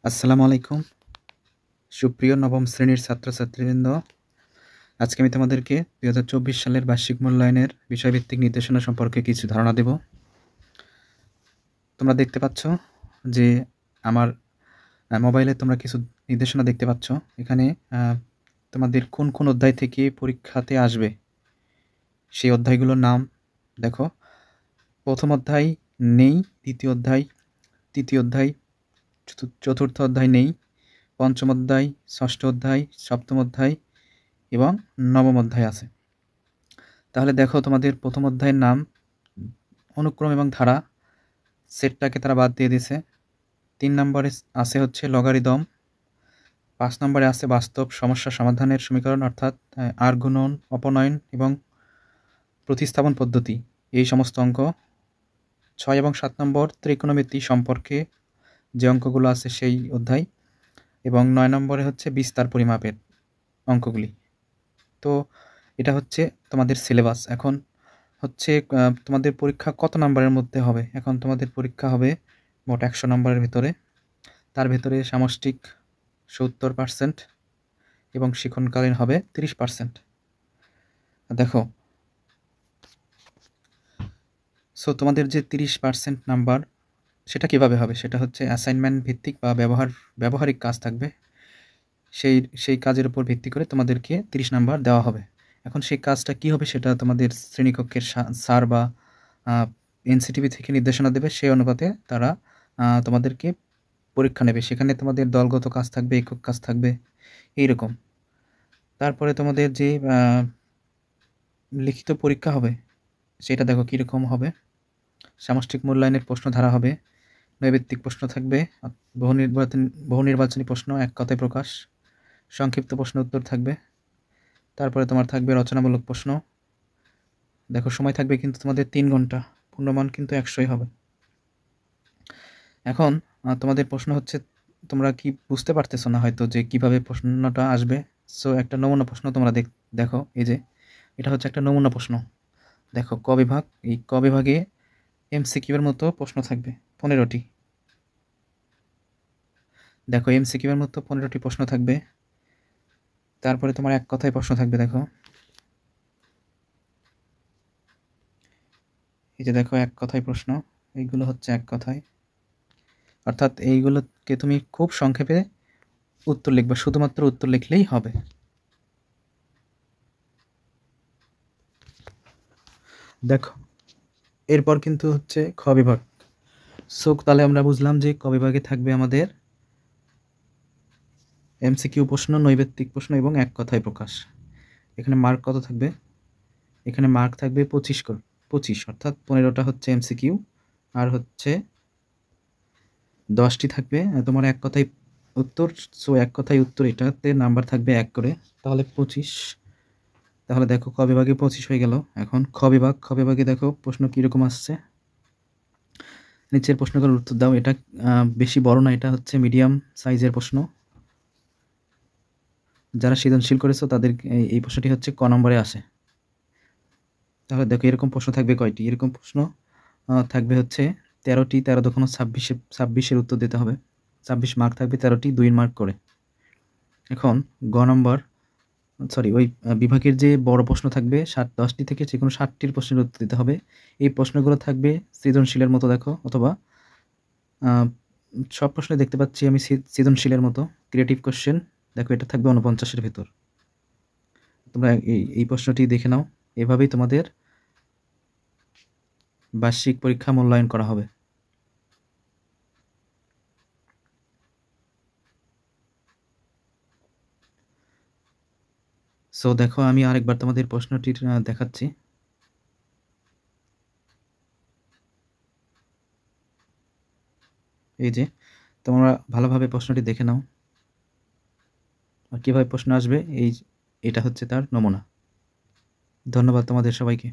আসসালামু আলাইকুম। সুপ্রিয় নবম শ্রেণীর ছাত্রছাত্রীবৃন্দ, আজকে আমি তোমাদেরকে ২০২৪ সালের বার্ষিক মূল্যায়নের বিষয়ভিত্তিক নির্দেশনা সম্পর্কে কিছু ধারণা দেব। তোমরা দেখতে পাচ্ছ যে আমার মোবাইলে তোমরা কিছু নির্দেশনা দেখতে পাচ্ছ। এখানে তোমাদের কোন কোন অধ্যায় থেকে পরীক্ষাতে আসবে সেই অধ্যায়গুলোর নাম দেখো। প্রথম অধ্যায় নেই, দ্বিতীয় অধ্যায়, তৃতীয় অধ্যায়, চতুর্থ অধ্যায় নেই, পঞ্চম অধ্যায়, ষষ্ঠ অধ্যায়, সপ্তম অধ্যায় এবং নবম অধ্যায় আছে। তাহলে দেখো তোমাদের প্রথম অধ্যায়ের নাম অনুক্রম এবং ধারা, সেটটাকে তারা বাদ দিয়ে দিয়েছে। ৩ নম্বরে আছে হচ্ছে লগারিদম, ৫ নম্বরে আছে বাস্তব সমস্যা সমাধানের সমীকরণ অর্থাৎ আর গুণন, অপনয়ন এবং প্রতিস্থাপন পদ্ধতি, এই সমস্ত অঙ্ক। ৬ এবং ৭ নম্বর ত্রিকোণমিতি সম্পর্কে যে অঙ্কগুলো আছে সেই অধ্যায়, এবং ৯ নম্বরে হচ্ছে বিস্তার পরিমাপের অঙ্কগুলি। তো এটা হচ্ছে তোমাদের সিলেবাস। এখন হচ্ছে তোমাদের পরীক্ষা কত নম্বরের মধ্যে হবে? এখন তোমাদের পরীক্ষা হবে মোট ১০০ নম্বরের ভেতরে। তার ভেতরে সামষ্টিক ৭০% এবং শিক্ষণকালীন হবে ৩০%। দেখো, সো তোমাদের যে ৩০% নাম্বার সেটা কিভাবে হবে? সেটা হচ্ছে অ্যাসাইনমেন্ট ভিত্তিক বা ব্যবহারিক কাজ থাকবে। সেই কাজের উপর ভিত্তি করে তোমাদেরকে ৩০ নাম্বার দেওয়া হবে। এখন সেই কাজটা কি হবে সেটা তোমাদের শ্রেণীকক্ষের স্যার বা এনসিটিভি থেকে নির্দেশনা দেবে, সেই অনুপাতে তারা তোমাদেরকে পরীক্ষা নেবে। সেখানে তোমাদের দলগত কাজ থাকবে, একক কাজ থাকবে, এইরকম। তারপরে তোমাদের যে লিখিত পরীক্ষা হবে সেটা দেখো কীরকম হবে। সামষ্টিক মূল্যায়নের প্রশ্ন ধারা হবে, নৈর্ব্যক্তিক প্রশ্ন থাকবে, বহু নির্বাচনী প্রশ্ন, এক কথায় প্রকাশ, সংক্ষিপ্ত প্রশ্ন উত্তর থাকবে। তারপরে তোমার থাকবে রচনামূলক প্রশ্ন। দেখো সময় থাকবে কিন্তু তোমাদের ৩ ঘন্টা, পূর্ণমান কিন্তু ১০০ই হবে। এখন তোমাদের প্রশ্ন হচ্ছে, তোমরা কি বুঝতে পারতেছো না হয়তো যে কিভাবে প্রশ্নটা আসবে। সো একটা নমুনা প্রশ্ন তোমরা দেখো, এই যে এটা হচ্ছে একটা নমুনা প্রশ্ন। দেখো ক বিভাগ, এই ক বিভাগে এমসিকিউ এর মতো প্রশ্ন থাকবে ১৫টি। দেখো এমসিকিউ এর মতো ১৫টি প্রশ্ন থাকবে। তারপরে তোমার এক কথায় প্রশ্ন থাকবে। দেখো এই যে দেখো এক কথায় প্রশ্ন, এইগুলো হচ্ছে এক কথায়, অর্থাৎ এইগুলোকে তুমি খুব সংক্ষেপে উত্তর লিখবে, শুধুমাত্র উত্তর লিখলেই হবে। দেখো এরপর কিন্তু হচ্ছে খ বিভাগ। সো তাহলে আমরা বুঝলাম যে ক বিভাগে থাকবে আমাদের এমসিকিউ প্রশ্ন, নৈর্ব্যক্তিক প্রশ্ন এবং এক কথায় প্রকাশ। এখানে মার্ক কত থাকবে? এখানে মার্ক থাকবে 25, অর্থাৎ 15টা হচ্ছে এমসিকিউ আর হচ্ছে 10টি থাকবে তোমার এক কথায় উত্তর। সো এক কথায় উত্তর, এটাতে নাম্বার থাকবে 1 করে, তাহলে 25। তাহলে দেখো ক বিভাগে 25 হয়ে গেল। এখন খ বিভাগে দেখো প্রশ্ন কীরকম আসছে। নিচের প্রশ্নগুলোর উত্তর দাও। এটা বেশি বড় না, এটা হচ্ছে মিডিয়াম সাইজের প্রশ্ন। যারা সৃজনশীল করেছো তাদের এই প্রশ্নটি হচ্ছে ক নম্বরে আসে। তাহলে দেখো এরকম প্রশ্ন থাকবে কয়টি? এরকম প্রশ্ন থাকবে হচ্ছে 13টি। 13 দোকানো 26-এর উত্তর দিতে হবে। 26 মার্ক থাকবে, 13টি 2 মার্ক করে। এখন গ নম্বর, ওই বিভাগের যে বড় প্রশ্ন থাকবে 10টি থেকে যে কোনো 60টির প্রশ্নের উত্তর দিতে হবে। এই প্রশ্নগুলো থাকবে সৃজনশীলের মতো দেখো, অথবা সব প্রশ্নে দেখতে পাচ্ছি আমি সৃজনশীলের মতো ক্রিয়েটিভ কোশ্চেন। দেখো এটা থাকবে 49-এর ভেতর। তোমরা এই প্রশ্নটি দেখে নাও। এভাবেই তোমাদের বার্ষিক পরীক্ষা মূল্যায়ন করা হবে। সো দেখো আমি আরেকবার তোমাদের প্রশ্নটি দেখাচ্ছি। এই যে তোমরা ভালোভাবে প্রশ্নটি দেখে নাও আর কীভাবে প্রশ্ন আসবে, এটা হচ্ছে তার নমুনা। ধন্যবাদ তোমাদের সবাইকে।